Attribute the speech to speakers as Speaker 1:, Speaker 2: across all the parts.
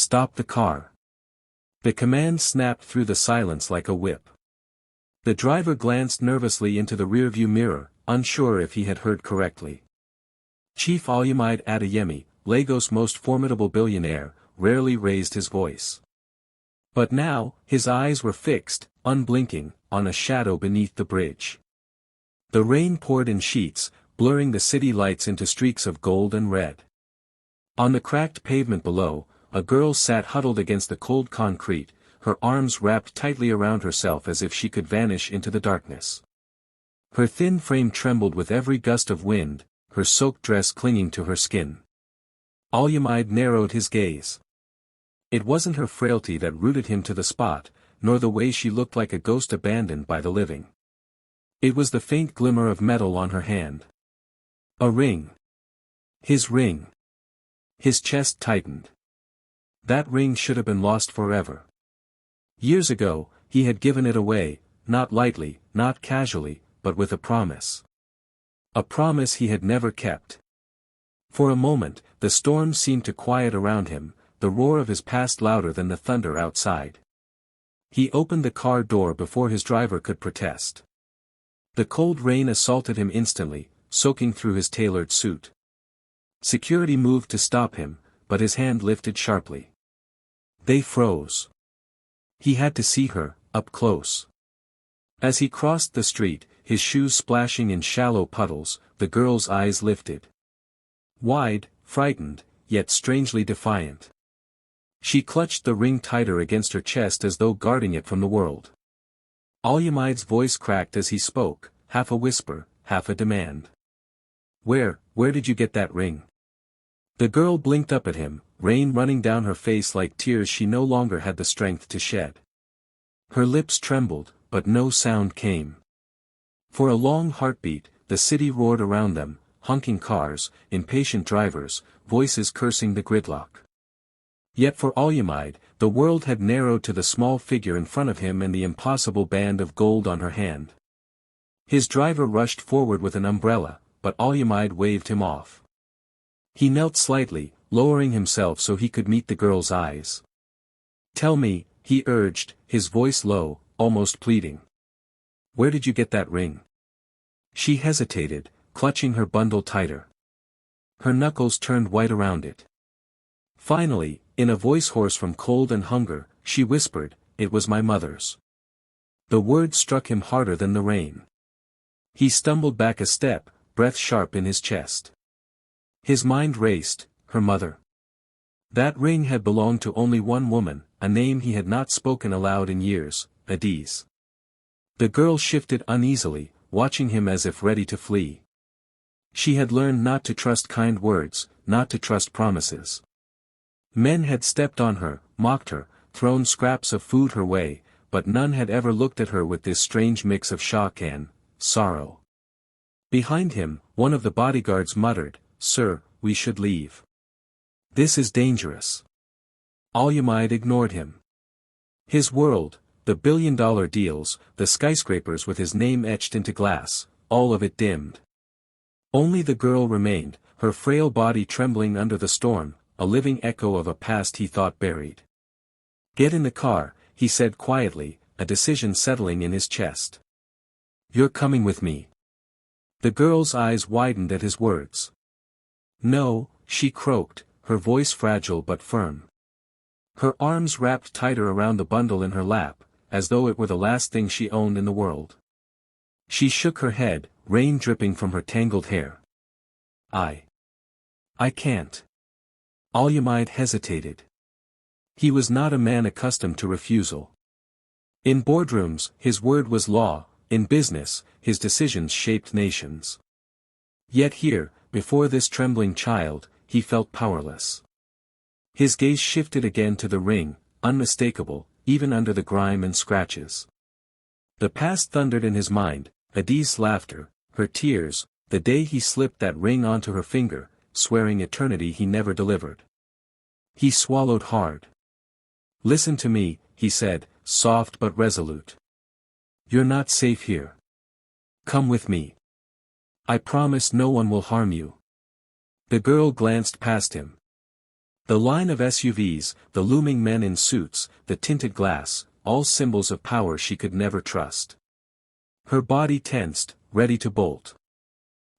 Speaker 1: stop the car. The command snapped through the silence like a whip. The driver glanced nervously into the rearview mirror, unsure if he had heard correctly. Chief Alyamide Adeyemi, Lagos' most formidable billionaire, rarely raised his voice. But now, his eyes were fixed, unblinking, on a shadow beneath the bridge. The rain poured in sheets, blurring the city lights into streaks of gold and red. On the cracked pavement below, a girl sat huddled against the cold concrete, her arms wrapped tightly around herself as if she could vanish into the darkness. Her thin frame trembled with every gust of wind, her soaked dress clinging to her skin. Alyamide narrowed his gaze. It wasn't her frailty that rooted him to the spot, nor the way she looked like a ghost abandoned by the living. It was the faint glimmer of metal on her hand. A ring. His ring. His chest tightened. That ring should have been lost forever. Years ago, he had given it away, not lightly, not casually, but with a promise. A promise he had never kept. For a moment, the storm seemed to quiet around him, the roar of his past louder than the thunder outside. He opened the car door before his driver could protest. The cold rain assaulted him instantly, soaking through his tailored suit. Security moved to stop him, but his hand lifted sharply. They froze. He had to see her, up close. As he crossed the street, his shoes splashing in shallow puddles, the girl's eyes lifted. Wide, frightened, yet strangely defiant. She clutched the ring tighter against her chest as though guarding it from the world. Alyamide's voice cracked as he spoke, half a whisper, half a demand. Where did you get that ring? The girl blinked up at him, rain running down her face like tears she no longer had the strength to shed. Her lips trembled, but no sound came. For a long heartbeat, the city roared around them, honking cars, impatient drivers, voices cursing the gridlock. Yet for Alyamide, the world had narrowed to the small figure in front of him and the impossible band of gold on her hand. His driver rushed forward with an umbrella, but Alyamide waved him off. He knelt slightly, lowering himself so he could meet the girl's eyes. Tell me, he urged, his voice low, almost pleading. Where did you get that ring? She hesitated, clutching her bundle tighter. Her knuckles turned white around it. Finally, in a voice hoarse from cold and hunger, she whispered, "It was my mother's." The word struck him harder than the rain. He stumbled back a step, breath sharp in his chest. His mind raced, her mother. That ring had belonged to only one woman, a name he had not spoken aloud in years, Adiz. The girl shifted uneasily, watching him as if ready to flee. She had learned not to trust kind words, not to trust promises. Men had stepped on her, mocked her, thrown scraps of food her way, but none had ever looked at her with this strange mix of shock and sorrow. Behind him, one of the bodyguards muttered, "Sir, we should leave. This is dangerous." Alyamide ignored him. His world, the billion-dollar deals, the skyscrapers with his name etched into glass, all of it dimmed. Only the girl remained, her frail body trembling under the storm, a living echo of a past he thought buried. "Get in the car," he said quietly, a decision settling in his chest. "You're coming with me." The girl's eyes widened at his words. "No," she croaked, her voice fragile but firm. Her arms wrapped tighter around the bundle in her lap, as though it were the last thing she owned in the world. She shook her head, rain dripping from her tangled hair. I can't." Alyamide hesitated. He was not a man accustomed to refusal. In boardrooms, his word was law, in business, his decisions shaped nations. Yet here, before this trembling child, he felt powerless. His gaze shifted again to the ring, unmistakable, even under the grime and scratches. The past thundered in his mind, Adiz's laughter, her tears, the day he slipped that ring onto her finger, swearing eternity he never delivered. He swallowed hard. "Listen to me," he said, soft but resolute. "You're not safe here. Come with me. I promise no one will harm you." The girl glanced past him. The line of SUVs, the looming men in suits, the tinted glass, all symbols of power she could never trust. Her body tensed, ready to bolt.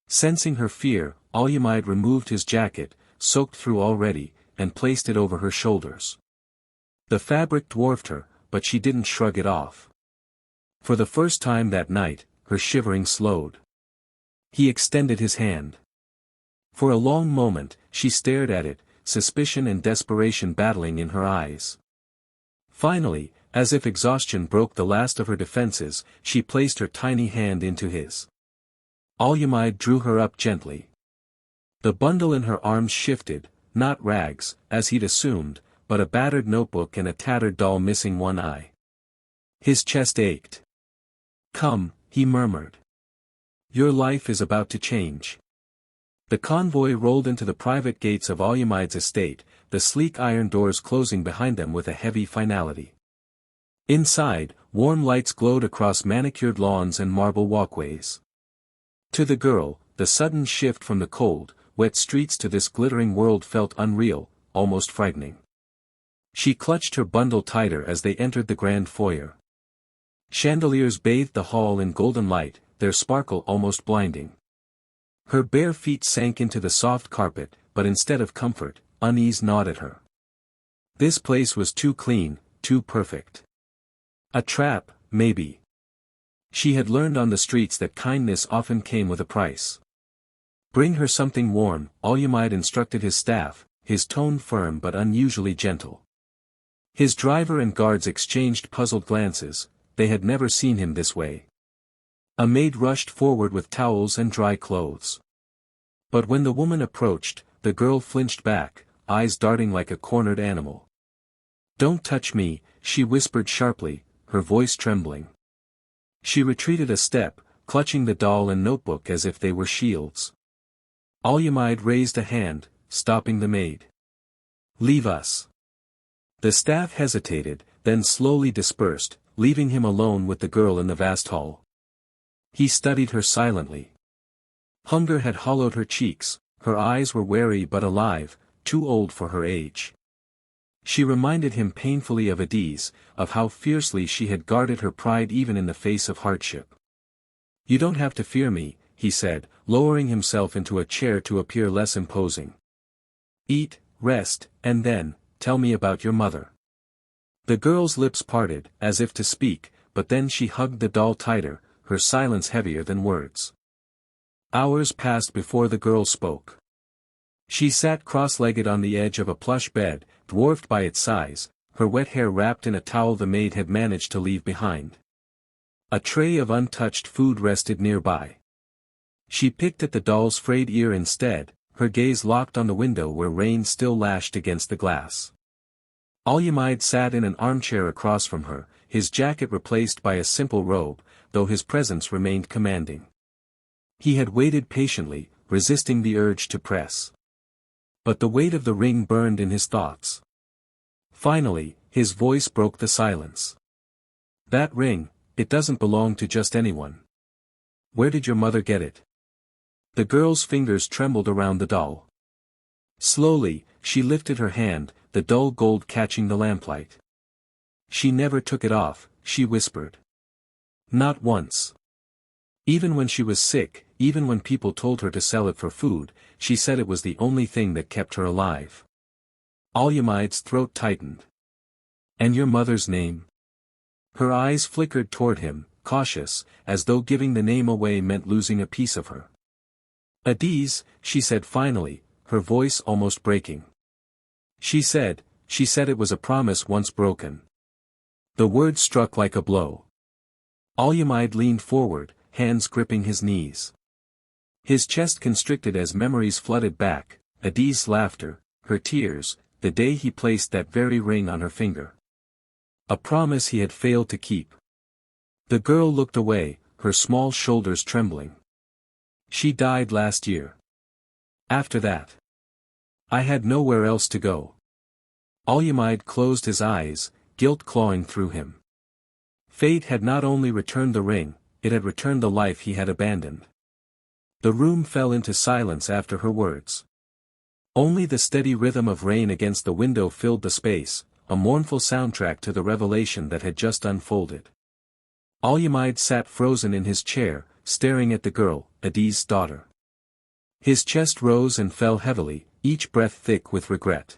Speaker 1: Sensing her fear, Alyamide removed his jacket, soaked through already, and placed it over her shoulders. The fabric dwarfed her, but she didn't shrug it off. For the first time that night, her shivering slowed. He extended his hand. For a long moment, she stared at it, suspicion and desperation battling in her eyes. Finally, as if exhaustion broke the last of her defenses, she placed her tiny hand into his. Alyamide drew her up gently. The bundle in her arms shifted, not rags, as he'd assumed, but a battered notebook and a tattered doll missing one eye. His chest ached. "Come," he murmured. "Your life is about to change." The convoy rolled into the private gates of Alyamide's estate, the sleek iron doors closing behind them with a heavy finality. Inside, warm lights glowed across manicured lawns and marble walkways. To the girl, the sudden shift from the cold, wet streets to this glittering world felt unreal, almost frightening. She clutched her bundle tighter as they entered the grand foyer. Chandeliers bathed the hall in golden light, their sparkle almost blinding. Her bare feet sank into the soft carpet, but instead of comfort, unease gnawed at her. This place was too clean, too perfect. A trap, maybe. She had learned on the streets that kindness often came with a price. "Bring her something warm," Alyamide instructed his staff, his tone firm but unusually gentle. His driver and guards exchanged puzzled glances, they had never seen him this way. A maid rushed forward with towels and dry clothes. But when the woman approached, the girl flinched back, eyes darting like a cornered animal. "Don't touch me," she whispered sharply, her voice trembling. She retreated a step, clutching the doll and notebook as if they were shields. Alyamide raised a hand, stopping the maid. "Leave us." The staff hesitated, then slowly dispersed, leaving him alone with the girl in the vast hall. He studied her silently. Hunger had hollowed her cheeks, her eyes were wary but alive, too old for her age. She reminded him painfully of Adiz, of how fiercely she had guarded her pride even in the face of hardship. "You don't have to fear me," he said, lowering himself into a chair to appear less imposing. "Eat, rest, and then, tell me about your mother." The girl's lips parted, as if to speak, but then she hugged the doll tighter, her silence heavier than words. Hours passed before the girl spoke. She sat cross-legged on the edge of a plush bed, dwarfed by its size, her wet hair wrapped in a towel the maid had managed to leave behind. A tray of untouched food rested nearby. She picked at the doll's frayed ear instead, her gaze locked on the window where rain still lashed against the glass. Alyamide sat in an armchair across from her, his jacket replaced by a simple robe, though his presence remained commanding. He had waited patiently, resisting the urge to press. But the weight of the ring burned in his thoughts. Finally, his voice broke the silence. "That ring, it doesn't belong to just anyone. Where did your mother get it?" The girl's fingers trembled around the doll. Slowly, she lifted her hand, the dull gold catching the lamplight. "She never took it off," she whispered. "Not once. Even when she was sick, even when people told her to sell it for food, she said it was the only thing that kept her alive." Alyamide's throat tightened. "And your mother's name?" Her eyes flickered toward him, cautious, as though giving the name away meant losing a piece of her. "Adiz," she said finally, her voice almost breaking. She said it was a promise once broken." The word struck like a blow. Alyamide leaned forward, hands gripping his knees. His chest constricted as memories flooded back, Adiz's laughter, her tears, the day he placed that very ring on her finger. A promise he had failed to keep. The girl looked away, her small shoulders trembling. "She died last year. After that, I had nowhere else to go." Alyamide closed his eyes, guilt clawing through him. Fate had not only returned the ring, it had returned the life he had abandoned. The room fell into silence after her words. Only the steady rhythm of rain against the window filled the space, a mournful soundtrack to the revelation that had just unfolded. Alyamide sat frozen in his chair, staring at the girl, Adi's daughter. His chest rose and fell heavily, each breath thick with regret.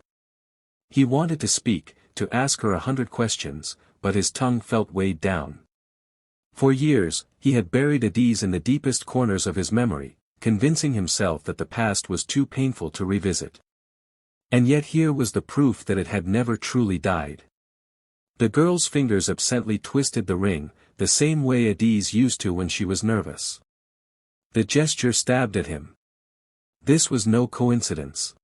Speaker 1: He wanted to speak, to ask her 100 questions, but his tongue felt weighed down. For years, he had buried Adi's in the deepest corners of his memory, convincing himself that the past was too painful to revisit. And yet here was the proof that it had never truly died. The girl's fingers absently twisted the ring, the same way Adi's used to when she was nervous. The gesture stabbed at him. This was no coincidence.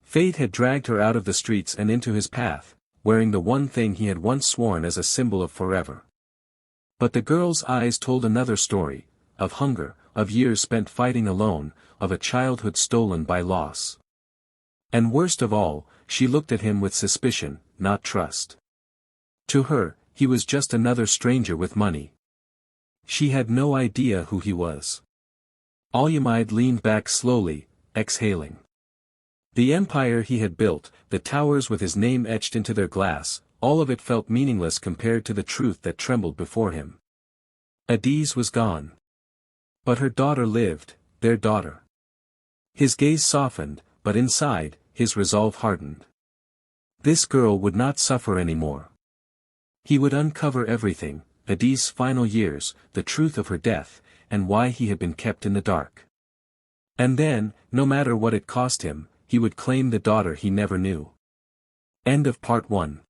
Speaker 1: Fate had dragged her out of the streets and into his path, wearing the one thing he had once sworn as a symbol of forever. But the girl's eyes told another story, of hunger, of years spent fighting alone, of a childhood stolen by loss. And worst of all, she looked at him with suspicion, not trust. To her, he was just another stranger with money. She had no idea who he was. Alyamide leaned back slowly, exhaling. The empire he had built, the towers with his name etched into their glass, all of it felt meaningless compared to the truth that trembled before him. Adi's was gone. But her daughter lived, their daughter. His gaze softened, but inside, his resolve hardened. This girl would not suffer anymore. He would uncover everything, Adi's final years, the truth of her death, and why he had been kept in the dark. And then, no matter what it cost him, he would claim the daughter he never knew. End of Part 1.